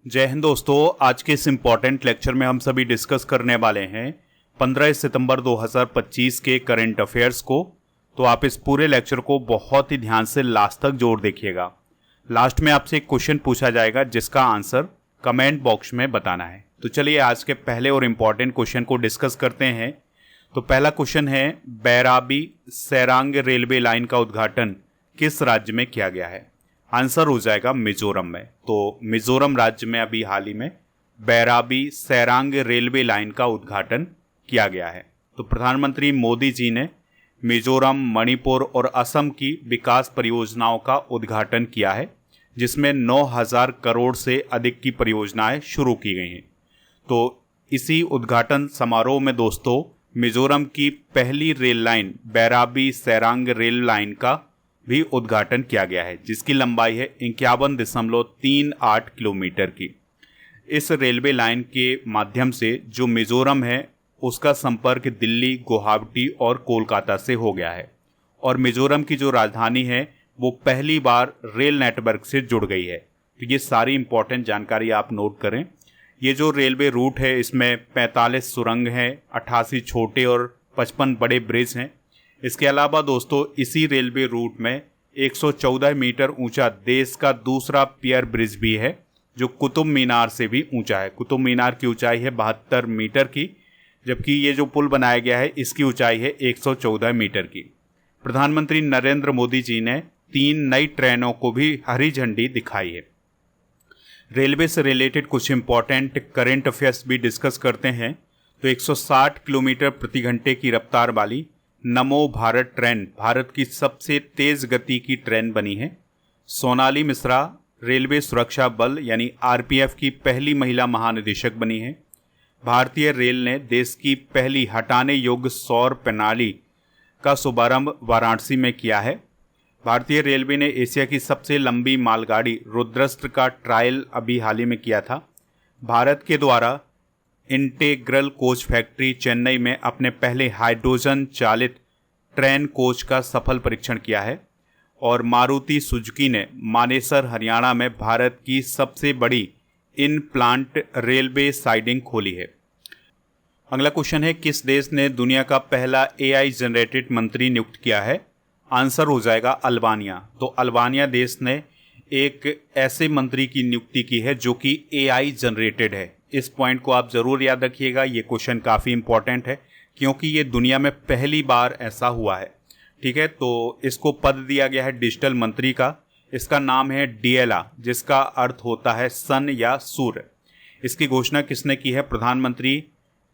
जय हिंद दोस्तों। आज के इस इम्पॉर्टेंट लेक्चर में हम सभी डिस्कस करने वाले हैं 15 सितंबर 2025 के करंट अफेयर्स को। तो आप इस पूरे लेक्चर को बहुत ही ध्यान से लास्ट तक जोर देखिएगा। लास्ट में आपसे एक क्वेश्चन पूछा जाएगा जिसका आंसर कमेंट बॉक्स में बताना है। तो चलिए आज के पहले और इम्पॉर्टेंट क्वेश्चन को डिस्कस करते हैं। तो पहला क्वेश्चन है, बैराबी सैरांग रेलवे लाइन का उद्घाटन किस राज्य में किया गया है? आंसर हो जाएगा मिजोरम में। तो मिजोरम राज्य में अभी हाल ही में बैराबी सैरांग रेलवे लाइन का उद्घाटन किया गया है। तो प्रधानमंत्री मोदी जी ने मिजोरम, मणिपुर और असम की विकास परियोजनाओं का उद्घाटन किया है, जिसमें 9,000 करोड़ से अधिक की परियोजनाएं शुरू की गई हैं। तो इसी उद्घाटन समारोह में दोस्तों मिजोरम की पहली rail line Bairabi Sairang rail line का भी उद्घाटन किया गया है, जिसकी लंबाई है 51.38 किलोमीटर की। इस रेलवे लाइन के माध्यम से जो मिजोरम है उसका संपर्क दिल्ली, गुवाहाटी और कोलकाता से हो गया है, और मिजोरम की जो राजधानी है वो पहली बार रेल नेटवर्क से जुड़ गई है। तो ये सारी इंपॉर्टेंट जानकारी आप नोट करें। ये जो रेलवे रूट है इसमें 45 सुरंग हैं, 88 छोटे और 55 बड़े ब्रिज हैं। इसके अलावा दोस्तों इसी रेलवे रूट में 114 मीटर ऊंचा देश का दूसरा पियर ब्रिज भी है, जो कुतुब मीनार से भी ऊंचा है। कुतुब मीनार की ऊंचाई है 72 मीटर की, जबकि ये जो पुल बनाया गया है इसकी ऊंचाई है 114 मीटर की। प्रधानमंत्री नरेंद्र मोदी जी ने 3 नई ट्रेनों को भी हरी झंडी दिखाई है। रेलवे से रिलेटेड कुछ इंपॉर्टेंट करंट अफेयर्स भी डिस्कस करते हैं। तो 160 किलोमीटर प्रति घंटे की रफ्तार वाली नमो भारत ट्रेन भारत की सबसे तेज गति की ट्रेन बनी है। सोनाली मिश्रा रेलवे सुरक्षा बल यानी आरपीएफ की पहली महिला महानिदेशक बनी है। भारतीय रेल ने देश की पहली हटाने योग्य सौर प्रणाली का शुभारंभ वाराणसी में किया है। भारतीय रेलवे ने एशिया की सबसे लंबी मालगाड़ी रुद्रस्त्र का ट्रायल अभी हाल ही में किया था। भारत के द्वारा इंटेग्रल कोच फैक्ट्री चेन्नई में अपने पहले हाइड्रोजन चालित ट्रेन कोच का सफल परीक्षण किया है। और मारुति सुजुकी ने मानेसर हरियाणा में भारत की सबसे बड़ी इन प्लांट रेलवे साइडिंग खोली है। अगला क्वेश्चन है, किस देश ने दुनिया का पहला एआई जनरेटेड मंत्री नियुक्त किया है? आंसर हो जाएगा अल्बानिया। तो अल्बानिया देश ने एक ऐसे मंत्री की नियुक्ति की है जो कि एआई जनरेटेड है। इस पॉइंट को आप जरूर याद रखिएगा, ये क्वेश्चन काफ़ी इंपॉर्टेंट है क्योंकि ये दुनिया में पहली बार ऐसा हुआ है। ठीक है, तो इसको पद दिया गया है डिजिटल मंत्री का। इसका नाम है डिएला, जिसका अर्थ होता है सन या सूर्य। इसकी घोषणा किसने की है? प्रधानमंत्री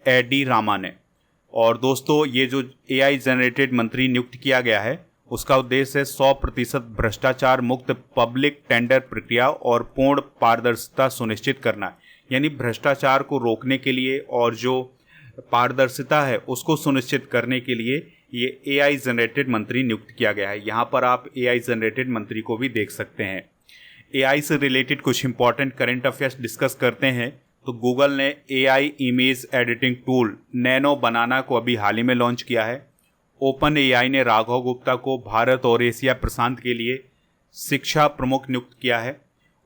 एडी रामा ने। और दोस्तों ये जो एआई जनरेटेड मंत्री नियुक्त किया गया है उसका उद्देश्य है 100% भ्रष्टाचार मुक्त पब्लिक टेंडर प्रक्रिया और पूर्ण पारदर्शिता सुनिश्चित करना। यानी भ्रष्टाचार को रोकने के लिए और जो पारदर्शिता है उसको सुनिश्चित करने के लिए ये एआई जनरेटेड मंत्री नियुक्त किया गया है। यहाँ पर आप एआई जनरेटेड मंत्री को भी देख सकते हैं। एआई से रिलेटेड कुछ इंपॉर्टेंट करंट अफेयर्स डिस्कस करते हैं। तो गूगल ने AI image editing tool nano banana को अभी हाल ही में लॉन्च किया है। ओपन एआई ने राघव गुप्ता को भारत और एशिया प्रशांत के लिए शिक्षा प्रमुख नियुक्त किया है।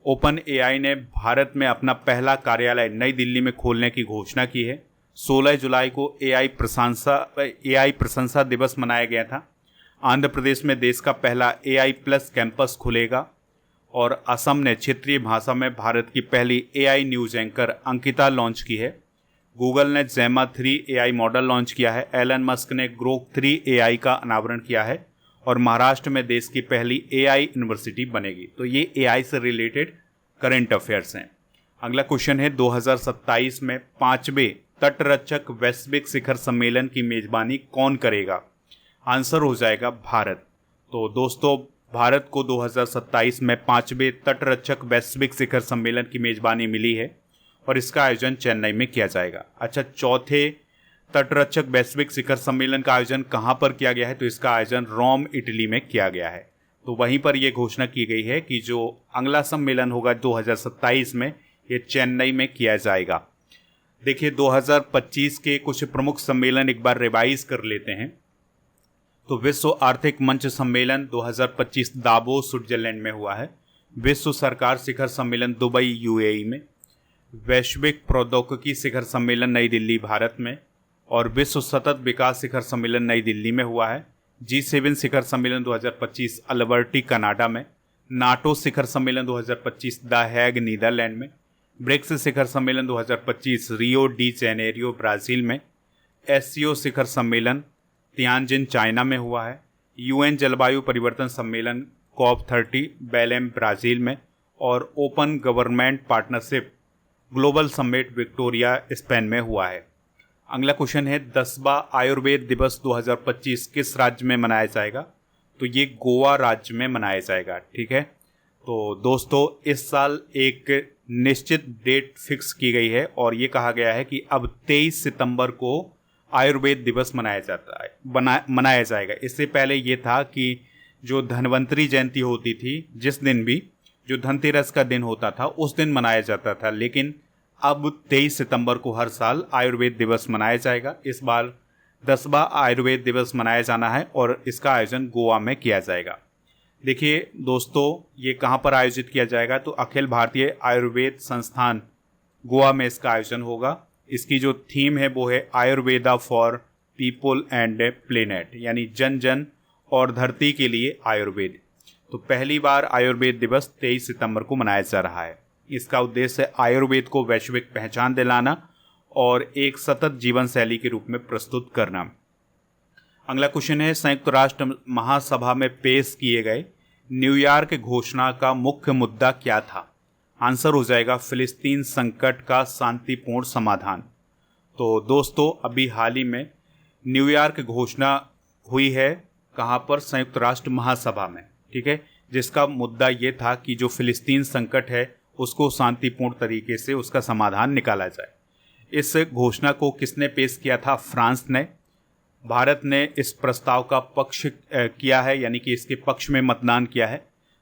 ओपन एआई ने भारत में अपना पहला कार्यालय नई दिल्ली में खोलने की घोषणा की है। 16 जुलाई को एआई प्रशंसा दिवस मनाया गया था। आंध्र प्रदेश में देश का पहला एआई प्लस कैंपस खुलेगा। और असम ने क्षेत्रीय भाषा में भारत की पहली AI news anchor Ankita launch की है। गूगल ने जेमा 3 एआई मॉडल लॉन्च किया है। एलन मस्क ने ग्रोक 3 एआई का अनावरण किया है। और महाराष्ट्र में देश की पहली एआई यूनिवर्सिटी बनेगी। तो ये एआई से रिलेटेड करंट अफेयर्स हैं। अगला क्वेश्चन है, 2027 में 5वें तटरक्षक वैश्विक शिखर सम्मेलन की मेजबानी कौन करेगा? आंसर हो जाएगा भारत। तो दोस्तों भारत को 2027 में 5वें तटरक्षक वैश्विक शिखर सम्मेलन की मेजबानी मिली है और इसका आयोजन चेन्नई में किया जाएगा। अच्छा, चौथे तटरक्षक वैश्विक शिखर सम्मेलन का आयोजन कहाँ पर किया गया है? तो इसका आयोजन रोम, इटली में किया गया है। तो वहीं पर यह घोषणा की गई है कि जो अगला सम्मेलन होगा 2027 में, ये चेन्नई में किया जाएगा। देखिए 2025 के कुछ प्रमुख सम्मेलन एक बार रिवाइज कर लेते हैं। तो विश्व आर्थिक मंच सम्मेलन 2025 दावोस स्विट्जरलैंड में हुआ है। विश्व सरकार शिखर सम्मेलन दुबई यूएई में। वैश्विक प्रौद्योगिकी शिखर सम्मेलन नई दिल्ली भारत में, और विश्व सतत विकास शिखर सम्मेलन नई दिल्ली में हुआ है। G7 शिखर सम्मेलन 2025 अल्बर्टी कनाडा में, नाटो शिखर सम्मेलन 2025 द हैग नीदरलैंड में, ब्रिक्स शिखर सम्मेलन 2025 रियो डी जेनेरियो ब्राज़ील में, SCO शिखर सम्मेलन तियानजिन चाइना में हुआ है, UN जलवायु परिवर्तन सम्मेलन COP30 बेलेम ब्राज़ील में, और open government partnership global summit Victoria Spain में हुआ है। अगला क्वेश्चन है 10वां आयुर्वेद दिवस 2025 किस राज्य में मनाया जाएगा? तो ये गोवा राज्य में मनाया जाएगा। ठीक है, तो दोस्तों इस साल एक निश्चित डेट फिक्स की गई है और ये कहा गया है कि अब 23 सितंबर को आयुर्वेद दिवस मनाया जाएगा। इससे पहले ये था कि जो धन्वंतरी जयंती होती थी, जिस दिन भी जो धनतेरस का दिन होता था उस दिन मनाया जाता था, लेकिन अब 23 सितंबर को हर साल आयुर्वेद दिवस मनाया जाएगा। इस बार 10वां आयुर्वेद दिवस मनाया जाना है और इसका आयोजन गोवा में किया जाएगा। देखिए दोस्तों, ये कहाँ पर आयोजित किया जाएगा? तो अखिल भारतीय आयुर्वेद संस्थान गोवा में इसका आयोजन होगा। इसकी जो थीम है वो है Ayurveda for people and planet, यानी जन जन और धरती के लिए आयुर्वेद। तो पहली बार आयुर्वेद दिवस 23 सितंबर को मनाया जा रहा है। इसका उद्देश्य है आयुर्वेद को वैश्विक पहचान दिलाना और एक सतत जीवन शैली के रूप में प्रस्तुत करना। अगला क्वेश्चन है संयुक्त राष्ट्र महासभा में पेश किए गए न्यूयॉर्क घोषणा का मुख्य मुद्दा क्या था? आंसर हो जाएगा फिलिस्तीन संकट का शांतिपूर्ण समाधान। तो दोस्तों अभी हाल ही में न्यूयॉर्क घोषणा हुई है, कहाँ पर? संयुक्त राष्ट्र महासभा में। ठीक है, जिसका मुद्दा ये था कि जो फिलिस्तीन संकट है उसको शांतिपूर्ण तरीके से उसका समाधान निकाला जाए। इस घोषणा को किसने पेश किया था? फ्रांस ने। भारत ने इस प्रस्ताव का पक्ष किया है, यानी कि इसके पक्ष में मतदान किया है।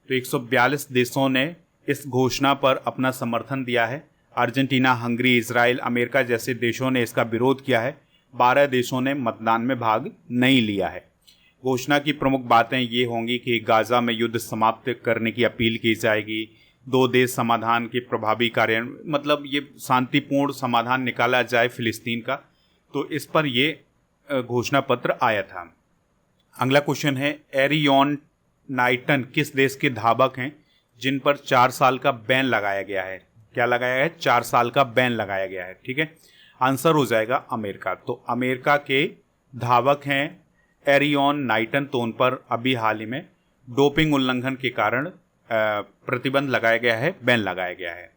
तो 142 देशों ने इस घोषणा पर अपना समर्थन दिया है। अर्जेंटीना, हंगरी, इजराइल, अमेरिका जैसे देशों ने इसका विरोध किया है। 12 देशों ने मतदान में भाग नहीं लिया है। घोषणा की प्रमुख बातें ये होंगी कि गाजा में युद्ध समाप्त करने की अपील की जाएगी, 2 देश समाधान के प्रभावी कार्यान्वयन, मतलब ये शांतिपूर्ण समाधान निकाला जाए फिलिस्तीन का। तो इस पर ये घोषणा पत्र आया था। अगला क्वेश्चन है एरियन नाइटन किस देश के धावक हैं जिन पर 4 साल का बैन लगाया गया है? क्या लगाया है? 4 साल का बैन लगाया गया है। ठीक है, आंसर हो जाएगा अमेरिका। तो अमेरिका के धावक हैं एरियन नाइटन। तो उन पर अभी हाल ही में डोपिंग उल्लंघन के कारण प्रतिबंध लगाया गया है, बैन लगाया गया है।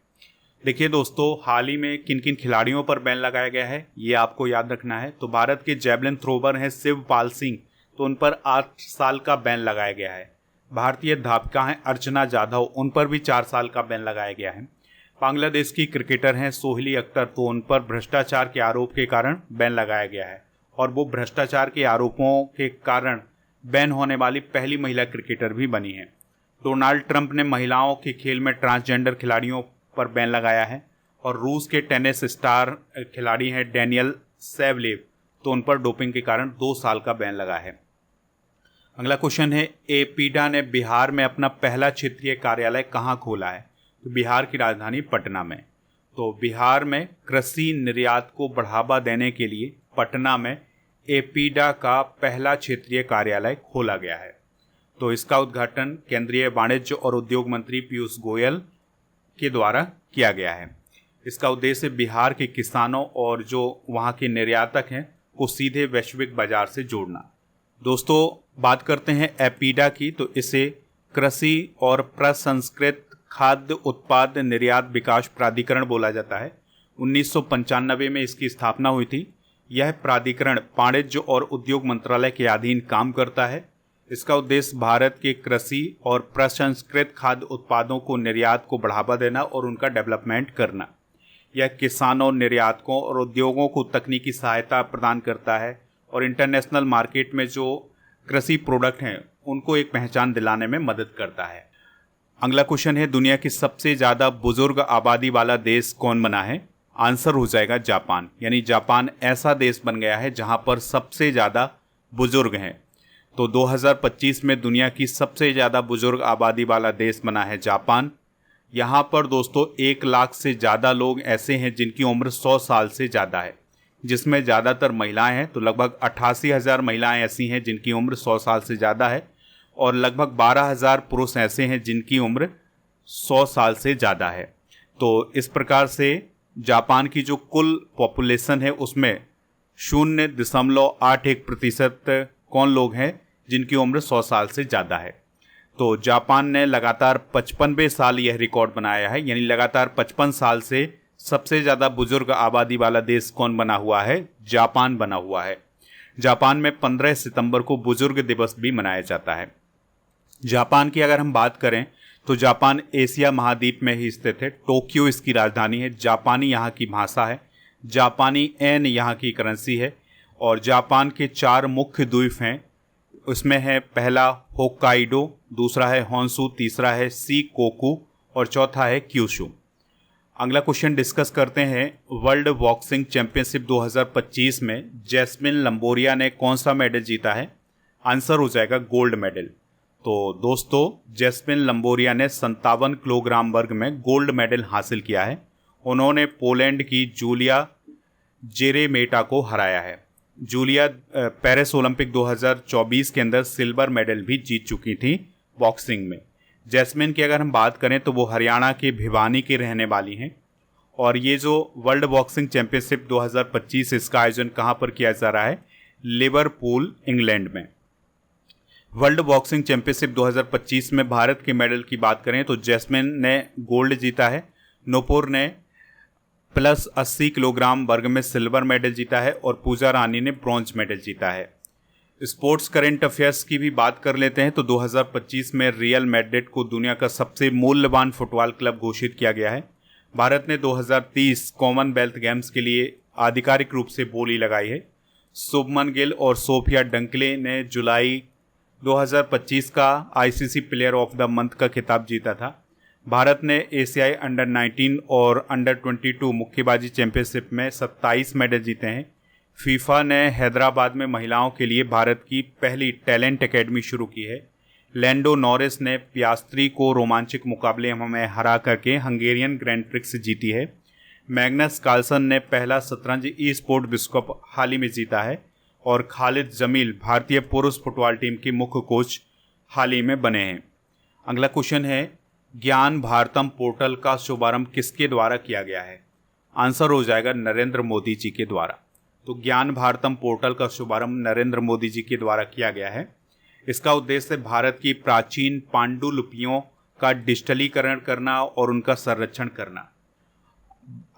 देखिए दोस्तों, हाल ही में किन किन खिलाड़ियों पर बैन लगाया गया है ये आपको याद रखना है। तो भारत के जैवलिन थ्रोवर हैं शिवपाल सिंह, तो उन पर 8 साल का बैन लगाया गया है। भारतीय धावका हैं अर्चना जाधव, उन पर भी 4 साल का बैन लगाया गया है। बांग्लादेश की क्रिकेटर हैं सोहिली अख्तर, तो उन पर भ्रष्टाचार के आरोप के कारण बैन लगाया गया है और वो भ्रष्टाचार के आरोपों के कारण बैन होने वाली पहली महिला क्रिकेटर भी बनी है। डोनाल्ड ट्रंप ने महिलाओं के खेल में ट्रांसजेंडर खिलाड़ियों पर बैन लगाया है और रूस के टेनिस स्टार खिलाड़ी हैं डेनियल सेवलेव, तो उन पर डोपिंग के कारण 2 साल का बैन लगा है। अगला क्वेश्चन है एपीडा ने बिहार में अपना पहला क्षेत्रीय कार्यालय कहाँ खोला है? तो बिहार की राजधानी पटना में। तो बिहार में कृषि निर्यात को बढ़ावा देने के लिए पटना में एपीडा का पहला क्षेत्रीय कार्यालय खोला गया है। तो इसका उद्घाटन केंद्रीय वाणिज्य और उद्योग मंत्री पीयूष गोयल के द्वारा किया गया है। इसका उद्देश्य बिहार के किसानों और जो वहाँ के निर्यातक हैं को सीधे वैश्विक बाजार से जोड़ना। दोस्तों बात करते हैं एपीडा की, तो इसे कृषि और प्रसंस्कृत खाद्य उत्पाद निर्यात विकास प्राधिकरण बोला जाता है। 1995 में इसकी स्थापना हुई थी। यह प्राधिकरण वाणिज्य और उद्योग मंत्रालय के अधीन काम करता है। इसका उद्देश्य भारत के कृषि और प्रसंस्कृत खाद्य उत्पादों को निर्यात को बढ़ावा देना और उनका डेवलपमेंट करना। यह किसानों, निर्यातकों और उद्योगों को तकनीकी सहायता प्रदान करता है और इंटरनेशनल मार्केट में जो कृषि प्रोडक्ट हैं उनको एक पहचान दिलाने में मदद करता है। अगला क्वेश्चन है दुनिया की सबसे ज़्यादा बुजुर्ग आबादी वाला देश कौन बना है? आंसर हो जाएगा जापान। यानी जापान ऐसा देश बन गया है जहां पर सबसे ज़्यादा बुजुर्ग हैं। तो 2025 में दुनिया की सबसे ज़्यादा बुजुर्ग आबादी वाला देश बना है जापान। यहाँ पर दोस्तों 1 लाख से ज़्यादा लोग ऐसे हैं जिनकी उम्र 100 साल से ज़्यादा है, जिसमें ज़्यादातर महिलाएं हैं। तो लगभग 88,000 महिलाएं ऐसी हैं जिनकी उम्र 100 साल से ज़्यादा है और लगभग 12,000 पुरुष ऐसे हैं जिनकी उम्र 100 साल से ज़्यादा है। तो इस प्रकार से जापान की जो कुल पॉपुलेशन है उसमें 0.81% कौन लोग हैं जिनकी उम्र 100 साल से ज़्यादा है। तो जापान ने लगातार 55वें साल यह रिकॉर्ड बनाया है, यानी लगातार 55 साल से सबसे ज़्यादा बुजुर्ग आबादी वाला देश कौन बना हुआ है? जापान बना हुआ है। जापान में 15 सितंबर को बुजुर्ग दिवस भी मनाया जाता है। जापान की अगर हम बात करें तो जापान एशिया महाद्वीप में ही स्थित है। टोक्यो इसकी राजधानी है। जापानी यहाँ की भाषा है। जापानी एन यहाँ की करेंसी है। और जापान के 4 मुख्य द्वीप हैं। उसमें है पहला होक्काइडो, दूसरा है होन्शु, तीसरा है शिकोकू और चौथा है क्यूशू। अगला क्वेश्चन डिस्कस करते हैं। वर्ल्ड बॉक्सिंग चैंपियनशिप 2025 में जैस्मिन लंबोरिया ने कौन सा मेडल जीता है? आंसर हो जाएगा गोल्ड मेडल। तो दोस्तों जैस्मिन लंबोरिया ने 57 किलोग्राम वर्ग में गोल्ड मेडल हासिल किया है। उन्होंने पोलैंड की जूलिया जेरेमेटा को हराया है। जूलिया पेरिस ओलंपिक 2024 के अंदर सिल्वर मेडल भी जीत चुकी थी बॉक्सिंग में। जैस्मिन की अगर हम बात करें तो वो हरियाणा के भिवानी की रहने वाली हैं। और ये जो वर्ल्ड बॉक्सिंग चैंपियनशिप 2025 इसका आयोजन कहाँ पर किया जा रहा है? लिवरपूल, इंग्लैंड में। वर्ल्ड बॉक्सिंग चैंपियनशिप 2025 में भारत के मेडल की बात करें तो जैस्मिन ने गोल्ड जीता है, नूपुर ने प्लस 80 किलोग्राम वर्ग में सिल्वर मेडल जीता है और पूजा रानी ने ब्रॉन्ज मेडल जीता है। स्पोर्ट्स करंट अफेयर्स की भी बात कर लेते हैं तो 2025 में रियल मैड्रिड को दुनिया का सबसे मूल्यवान फुटबॉल क्लब घोषित किया गया है। भारत ने 2030 कॉमनवेल्थ गेम्स के लिए आधिकारिक रूप से बोली लगाई है। शुभमन गिल और सोफिया डंकले ने जुलाई 2025 का ICC player of the month का खिताब जीता था। भारत ने एशियाई अंडर 19 और अंडर 22 मुक्केबाजी चैंपियनशिप में 27 मेडल जीते हैं। फीफा ने हैदराबाद में महिलाओं के लिए भारत की पहली टैलेंट एकेडमी शुरू की है। लैंडो नॉरिस ने पियास्त्री को रोमांचक मुकाबले में हरा करके हंगेरियन ग्रैंड प्रिक्स जीती है। मैग्नस कार्लसन ने पहला शतरंज ई स्पोर्ट विश्व कप हाल ही में जीता है। और खालिद जमील भारतीय पुरुष फुटबॉल टीम के मुख्य कोच हाल ही में बने हैं। अगला क्वेश्चन है, ज्ञान भारतम पोर्टल का शुभारंभ किसके द्वारा किया गया है? आंसर हो जाएगा नरेंद्र मोदी जी के द्वारा। तो ज्ञान भारतम पोर्टल का शुभारंभ नरेंद्र मोदी जी के द्वारा किया गया है। इसका उद्देश्य भारत की प्राचीन पांडुलिपियों का डिजिटलीकरण करना और उनका संरक्षण करना।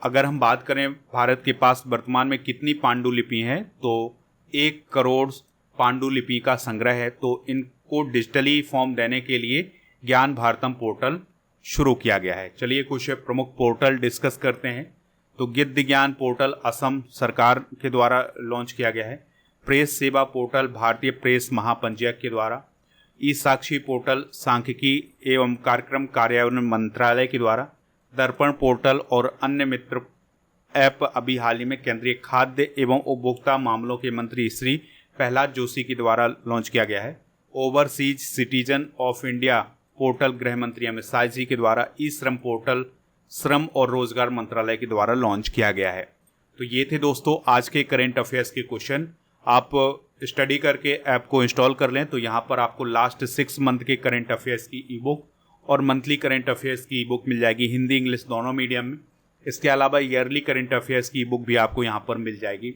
अगर हम बात करें भारत के पास वर्तमान में कितनी पांडुलिपि हैं तो 1 करोड़ पांडुलिपि का संग्रह है। तो इनको डिजिटली फॉर्म देने के लिए ज्ञान भारतम पोर्टल शुरू किया गया है। चलिए कुछ प्रमुख पोर्टल डिस्कस करते हैं। तो गिद्ध ज्ञान पोर्टल असम सरकार के द्वारा लॉन्च किया गया है। प्रेस सेवा पोर्टल भारतीय प्रेस महापंजीयक के द्वारा। ई साक्षी पोर्टल सांख्यिकी एवं कार्यक्रम कार्यान्वयन मंत्रालय के द्वारा। दर्पण पोर्टल और अन्य मित्र ऐप अभी हाल ही में केंद्रीय खाद्य एवं उपभोक्ता मामलों के मंत्री श्री प्रहलाद जोशी के द्वारा लॉन्च किया गया है। Overseas citizen of India portal गृह मंत्री अमित शाह जी के द्वारा। ई श्रम पोर्टल श्रम और रोजगार मंत्रालय के द्वारा लॉन्च किया गया है। तो ये थे दोस्तों आज के करेंट अफेयर्स के क्वेश्चन। आप स्टडी करके ऐप को इंस्टॉल कर लें तो यहाँ पर आपको लास्ट 6 मंथ के करेंट अफेयर्स की ई बुक और मंथली करेंट अफेयर्स की ई बुक मिल जाएगी, हिंदी इंग्लिश दोनों मीडियम में। इसके अलावा ईयरली करेंट अफेयर्स की ई बुक भी आपको यहाँ पर मिल जाएगी।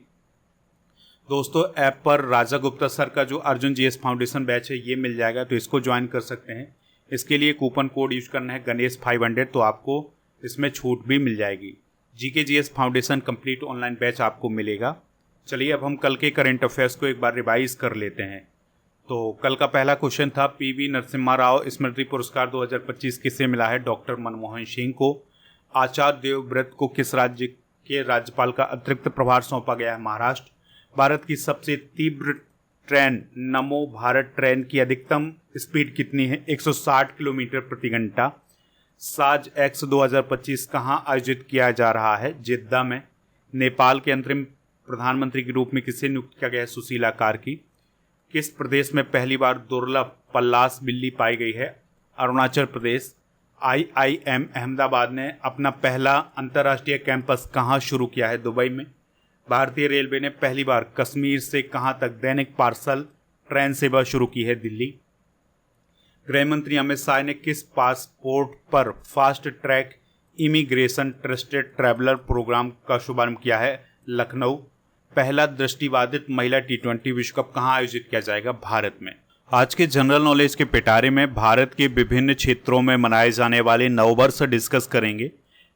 दोस्तों ऐप पर राजा गुप्ता सर का जो अर्जुन जीएस फाउंडेशन बैच है ये मिल जाएगा, तो इसको ज्वाइन कर सकते हैं। इसके लिए कूपन कोड यूज करना है गणेश 500, तो आपको इसमें छूट भी मिल जाएगी। GK GS foundation complete online batch आपको मिलेगा। चलिए अब हम कल के करेंट अफेयर्स को एक बार रिवाइज कर लेते हैं। तो कल का पहला क्वेश्चन था, पीवी नरसिम्हा राव स्मृति पुरस्कार 2025 किसे मिला है? डॉक्टर मनमोहन सिंह को। आचार्य देवव्रत को किस राज्य के राज्यपाल का अतिरिक्त प्रभार सौंपा गया है? महाराष्ट्र। भारत की सबसे तीव्र ट्रेन नमो भारत ट्रेन की अधिकतम स्पीड कितनी है? 160 किलोमीटर प्रति घंटा। साज एक्स 2025 कहाँ आयोजित किया जा रहा है? जिद्दा में। नेपाल के अंतरिम प्रधानमंत्री के रूप में किसे नियुक्त किया गया है? सुशीला कार्की। किस प्रदेश में पहली बार दुर्लभ पल्लास बिल्ली पाई गई है? अरुणाचल प्रदेश। IIM अहमदाबाद ने अपना पहला अंतर्राष्ट्रीय कैंपस कहाँ शुरू किया है? दुबई में। भारतीय रेलवे ने पहली बार कश्मीर से कहाँ तक दैनिक पार्सल ट्रेन सेवा शुरू की है? दिल्ली। गृह मंत्री अमित शाह ने किस पासपोर्ट पर fast track immigration trusted traveller programme का शुभारंभ किया है? लखनऊ। पहला दृष्टिबाधित महिला T20 विश्व कप कहाँ आयोजित किया जाएगा? भारत में। आज के जनरल नॉलेज के पिटारे में भारत के विभिन्न क्षेत्रों में मनाए जाने वाले नववर्ष डिस्कस करेंगे,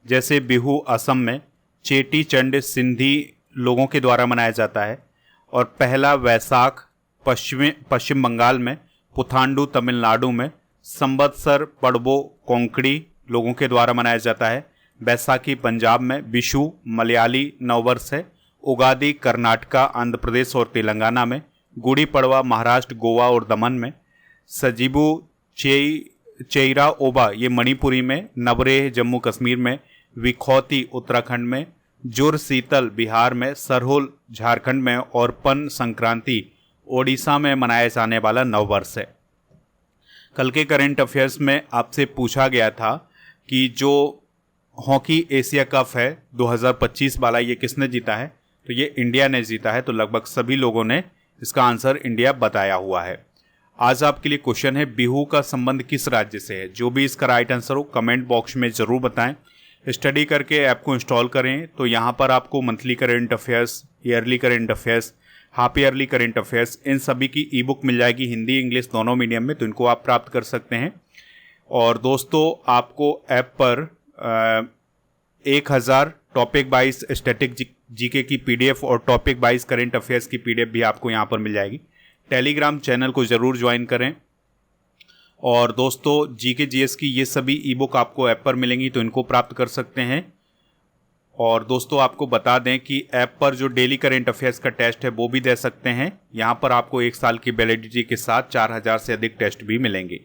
जैसे बिहू असम में, चेटी चंड सिंधी लोगों के द्वारा मनाया जाता है, और पहला वैसाख पश्चिम बंगाल में, पुथांडू तमिलनाडु में, संवत्सर पड़बो कोंकणी लोगों के द्वारा मनाया जाता है, बैसाखी पंजाब में, विशु मलयाली नववर्ष है, उगादी कर्नाटका आंध्र प्रदेश और तेलंगाना में, गुड़ी पड़वा महाराष्ट्र गोवा और दमन में, सजीबू चेईरा ओबा ये मणिपुरी में, नवरेह जम्मू कश्मीर में, विखौती उत्तराखंड में, जुर शीतल बिहार में, सरहुल झारखंड में और पन संक्रांति ओडिशा में मनाया जाने वाला नववर्ष है। कल के करंट अफेयर्स में आपसे पूछा गया था कि जो हॉकी एशिया कप है 2025 वाला ये किसने जीता है? तो ये इंडिया ने जीता है। तो लगभग सभी लोगों ने इसका आंसर इंडिया बताया हुआ है। आज आपके लिए क्वेश्चन है, बिहू का संबंध किस राज्य से है? जो भी इसका राइट आंसर हो कमेंट बॉक्स में ज़रूर बताएं। स्टडी करके ऐप को इंस्टॉल करें तो यहाँ पर आपको monthly current affairs, yearly current affairs, half yearly current affairs, इन सभी की ई बुक मिल जाएगी हिंदी इंग्लिश दोनों मीडियम में, तो इनको आप प्राप्त कर सकते हैं। और दोस्तों आपको ऐप पर 1000 टॉपिक वाइज स्टैटिक जीके की PDF और टॉपिक वाइज करंट अफेयर्स की PDF भी आपको यहाँ पर मिल जाएगी। टेलीग्राम चैनल को ज़रूर ज्वाइन करें। और दोस्तों GK GS की ये सभी ई बुक आपको ऐप पर मिलेंगी, तो इनको प्राप्त कर सकते हैं। और दोस्तों आपको बता दें कि ऐप पर जो डेली करंट अफेयर्स का टेस्ट है वो भी दे सकते हैं। यहाँ पर आपको 1 साल की वैलिडिटी के साथ 4000 से अधिक टेस्ट भी मिलेंगे।